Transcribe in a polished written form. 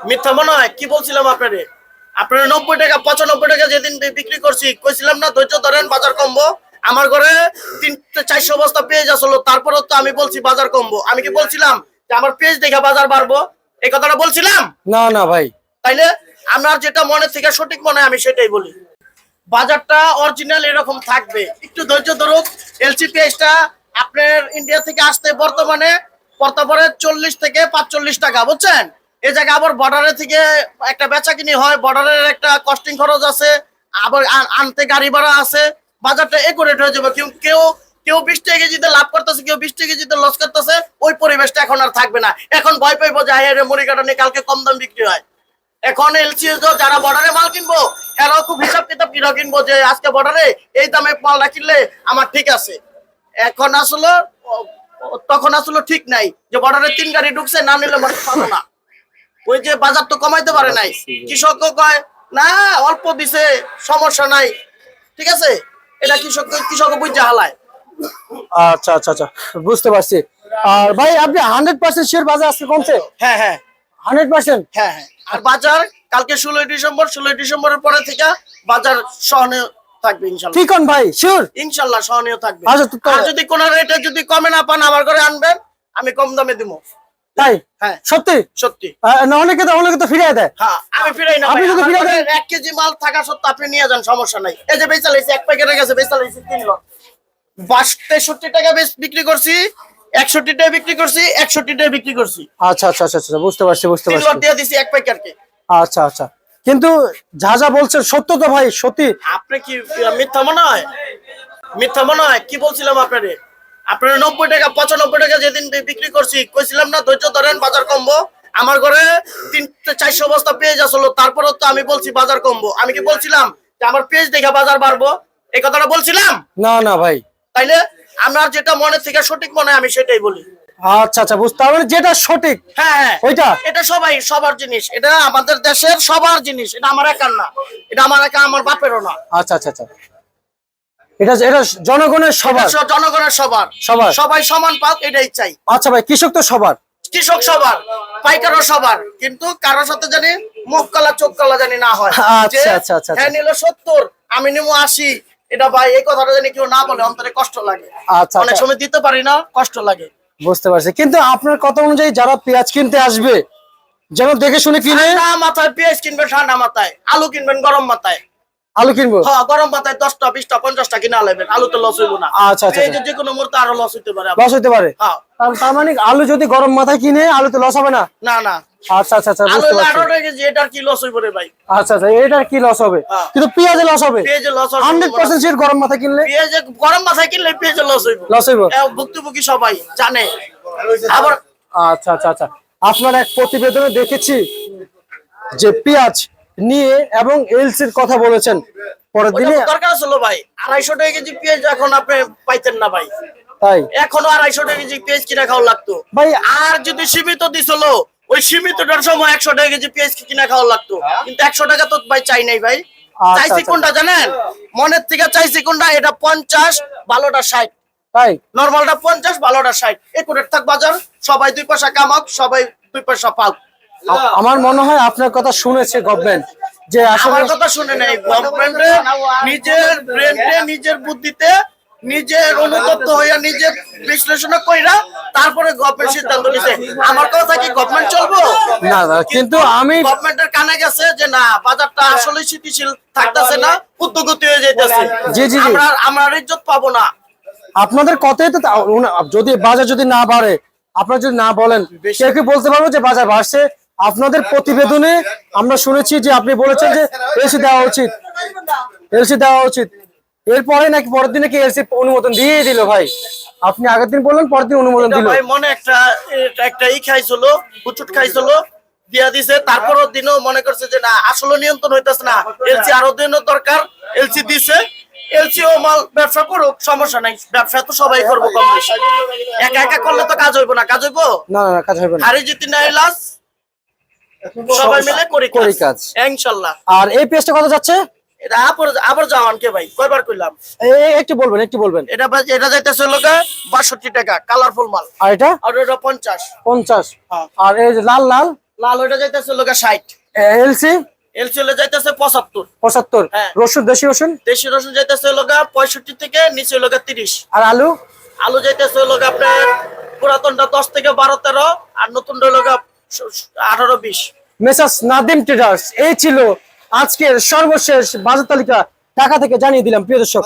মিথ্যা মনে হয় কি বলছিলাম আপনারে? আপনার 90 টাকা 95 টাকা যেদিন বিক্রি করছি কইছিলাম না ধৈর্য ধরেন বাজার কমবো। আমার ঘরে 400 বস্তা পেঁয়াজ আসলো, তারপরেও তো আমি বলছি বাজার কমবো। আমি কি বলছিলাম যে আমার পেঁয়াজ দেখে বাজার বাড়বো? এই কথাটা বলছিলাম না না ভাই। তাইলে আমার যেটা মনে থেকে সঠিক মনে হয় আমি সেটাই বলি। বাজারটা অরিজিনাল এরকম থাকবে, একটু ধৈর্য ধরুক। এলসি পেঁয়াজটা আপনার ইন্ডিয়া থেকে আসতে বর্তমানে পড়তে 40 থেকে 45 টাকা, বুঝছেন? এই জায়গায় আবার বর্ডারের থেকে একটা বেচা কিনি হয়, বর্ডারের একটা কস্টিং খরচ আছে, আবার আনতে গাড়ি ভাড়া আছে। বাজারটা একুরেট হয়ে যাবে। কেউ কেউ কেউ 20 টাকা কেজিতে লাভ করতেছে, কেউ 20 টাকা কেজিতে লস করতেছে। ওই পরিবেশটা এখন আর থাকবে না। এখন ভয় পাইবো যে হায় মুড়ি কাটা নিয়ে কালকে কম দাম বিক্রি হয়। এখন এলসিএস যারা বর্ডারে মাল কিনবো এরাও খুব হিসাব কিতাব কিনবো যে আজকে বর্ডারে এই দামে মালটা কিনলে আমার ঠিক আছে। এখন আসলে তখন আসলে ঠিক নাই যে বর্ডারে 3 গাড়ি ঢুকছে, না নিলে মানুষ পাবো না। ওই যে বাজার তো কমাইতে পারে নাই, কৃষক কয় না অল্প দিছে সমস্যা নাই, ঠিক আছে। এটা কৃষক বুঝে হালায়। আচ্ছা আচ্ছা আচ্ছা, বুঝতে পারছি। আর ভাই আপনি 100% শিওর বাজার আজকে কমছে? হ্যাঁ হ্যাঁ 100%? হ্যাঁ হ্যাঁ। আর বাজার কালকে 16 ডিসেম্বরের পরে থেকে বাজার সহনীয় থাকবে ইনশাল্লাহ। ঠিক কোন ভাই? শিওর ইনশাল্লাহ সহনীয় থাকবে। আচ্ছা আর যদি কোন রেটে যদি কমে না পান আমার ঘরে আনবেন, আমি কম দামে দিব। তাই? হ্যাঁ সত্যি সত্যি। না, অনেকে তো ফিরিয়ে দেয়। হ্যাঁ আমি ফিরাই না। আপনি যদি ফিরিয়ে দেন 1 কেজি মাল থাকা সত্ত্বেও আপনি নিয়ে যান, সমস্যা নাই। এই যে বেচা লাইছি, এক প্যাকেটে গেছে বেচা লাইছি 3 লট, 63 টাকা বিক্রি করছি, 61 টাকা বিক্রি করছি, 61 টাকা বিক্রি করছি। আচ্ছা আচ্ছা আচ্ছা আচ্ছা, বুঝতে পারছি 3 লট দিয়ে দিছি এক প্যাকেটকে। আচ্ছা আচ্ছা, কিন্তু যা যা বলছেন সত্য তো ভাই? সত্যি? আপনি কি মিথ্যা মনে হয়? মিথ্যা মনে হয় কি বলছিলাম আপনারে? আপনার 90 টাকা 95 টাকা যেদিন বিক্রি করছি কইছিলাম না ধৈর্য ধরেন বাজার কমবো। আমার ঘরে 400 বস্তা পেঁয়াজ আসলো, তারপরেও তো আমি বলছি বাজার কমবো। আমি কি বলছিলাম যে আমার পেঁয়াজ দেখে বাজার বাড়বো? এই কথাটা বলছিলাম না না ভাই। তাইলে আমার যেটা মনে থেকে সঠিক মনে হয় আমি সেটাই বলি। আচ্ছা আচ্ছা, বুঝতে পারছি যেটা সঠিক। হ্যাঁ হ্যাঁ ওইটা এটা সবার জিনিস, এটা আমাদের দেশের সবার জিনিস, এটা আমার একার না, এটা আমার একা আমার বাপেরও না। আচ্ছা আচ্ছা আচ্ছা, এটা এটা জনগণের সবার, জনগণের সবার, সবার সবাই সমান পাক এটাই চাই। আচ্ছা ভাই, কৃষক তো সবার, কৃষক সবার, পাইকারও সবার, কিন্তু কারোর সাথে জানি মুখ কালা চোখ কালা জানি না হয়। আচ্ছা আচ্ছা আচ্ছা, হ্যাঁ নিল 70 আমি নিবো 80, এটা ভাই এই কথাটা জানি কেউ না বলে অন্তরে কষ্ট লাগে। আচ্ছা অনেক সময় দিতে পারি না, কষ্ট লাগে। বুঝতে পারছি। কিন্তু আপনার কথা অনুযায়ী যারা পেঁয়াজ কিনতে আসবে যেন দেখে শুনে কিনে। ঠান্ডা মাথায় পেঁয়াজ কিনবেন, ঠান্ডা মাথায় আলু কিনবেন, গরম মাথায় আলু কিনবো। হ্যাঁ গরম মাথায় 10টা 20টা 50টা কিনা আলাইবেন, আলু তো লস হইব না। আচ্ছা আচ্ছা, যে কোনো মুহূর্তে আরো লস হইতে পারে। লস হতে পারে? হ্যাঁ। তার মানে আলু যদি গরম মাথায় কিনে আলু তো লস হবে না? না না। আচ্ছা আচ্ছা আচ্ছা, আলু বুঝতে পারছি। 18 টাকা কেজি, এটার কি লস হইব রে ভাই? আচ্ছা আচ্ছা, এটার কি লস হবে? কিন্তু পেঁয়াজে লস হবে? পেঁয়াজে লস হবে 100% শিওর গরম মাথায় কিনলে? পেঁয়াজে গরম মাথায় কিনলে পেঁয়াজে লস হইব, লস হইব? ভুক্তভোগী সবাই জানে। আবার আচ্ছা আচ্ছা আচ্ছা, আপনার এক প্রতিবেদনে দেখেছি যে পেঁয়াজ নিয়ে এবং এলসির কথা বলেছেন, পরের দিনে দরকার ছিল ভাই 250 টাকা কেজি পেঁয়াজ এখন আপনি পাইতেন না ভাই। তাই এখনো 250 টাকা কেজি পেঁয়াজ কিনা খাওয়া লাগতো ভাই। আর যদি সীমিত দিছিল ওই সীমিতটার সময় 100 টাকা কেজি পেঁয়াজ কিনা খাওয়া লাগতো, কিন্তু 100 টাকা তো ভাই চাই নাই ভাই। চাইছি কোনটা জানেন? মনের থেকে চাইছি কোনটা? এটা 50, ভালোটা 60। তাই নরমালটা 50, ভালোটা 60। একুরেট থাক বাজার, সবাই 2 পয়সা কামাক, সবাই 2 পয়সা পাক। আমার মনে হয় আপনার কথা শুনেছে গভর্নমেন্ট, যে আসলে আমার কথা শুনে নাই গভর্নমেন্টে, নিজের ব্রেনে নিজের বুদ্ধিতে নিজের অনুতপ্ত হইয়া নিজে বিশ্লেষণ কইরা তারপরে গভর্নমেন্ট সিদ্ধান্ত নিছে। আমার কথা কি গভর্নমেন্ট চলবো? না না, কিন্তু আমি গভর্নমেন্টের কানে গেছে যে না বাজারটা আসলে স্থিতিশীল থাকতেছে না, উদ্যোগতি হয়ে যাইতেছে। জি জি জি, আমরা ইজ্জত পাবো না। আপনাদের কথাই তো যদি বাজার যদি না বাড়ে, আপনারা যদি না বলেন, কেউ কি বলতে পারবো যে বাজার বাড়ছে? আপনাদের প্রতিবেদনে আমরা শুনেছি যে আপনি বলেছেন যে এলসি দেওয়া উচিত, এলসি দেওয়া উচিত। এরপরে নাকি পরের দিনে কি এলসি অনুমোদন দিয়ে দিল ভাই? আপনি আগের দিন বললেন পরের দিন অনুমোদন দিল। ভাই মনে একটা খাইছিল, হুচুট খাইছিল, দিয়া দিছে। তারপরের দিনও মনে করছে যে না আসলে নিয়ন্ত্রণ হইতেছে না, এলসি আরো দিনও দরকার, এলসি দিছে। এলসি ও মাল ব্যবসা করুক, সমস্যা নাই, ব্যবসা তো সবাই করবো কম বেশি। একা একা করলে তো কাজ হইব না, কাজ হইব না না, কাজ হবে না। আরে জিতি না ইলাস, সবাই মিলে করি কাজ ইনশাআল্লাহ। আর এই পেজটা কত যাচ্ছে? এটা আবার জামান কে ভাই কয়বার কইলাম? একটু বলবেন, একটু বলবেন। এটা যাইতেছে লোক 62 টাকা কালারফুল মাল। আর এটা? আর এটা 50। 50। হ্যাঁ। আর এই যে লাল লাল লাল ওইটা যাইতেছে লোকা 60, এলসি এলসি হলে যাইতেছে 75, 75, হ্যাঁ। রসুন দেশি রসুন দেশি রসুন যাইতেছে লোকা 65 থেকে নিচে লোকা 30, আর আলু আলু যাইতেছে লোকা আপনার পুরাতনটা 10 থেকে 12-13 আর নতুনটা লোকা 18-20। মেসার্স নাদিম ট্রেডার্স, এই ছিল আজকের সর্বশেষ বাজার তালিকা ঢাকা থেকে জানিয়ে দিলাম প্রিয় দর্শক।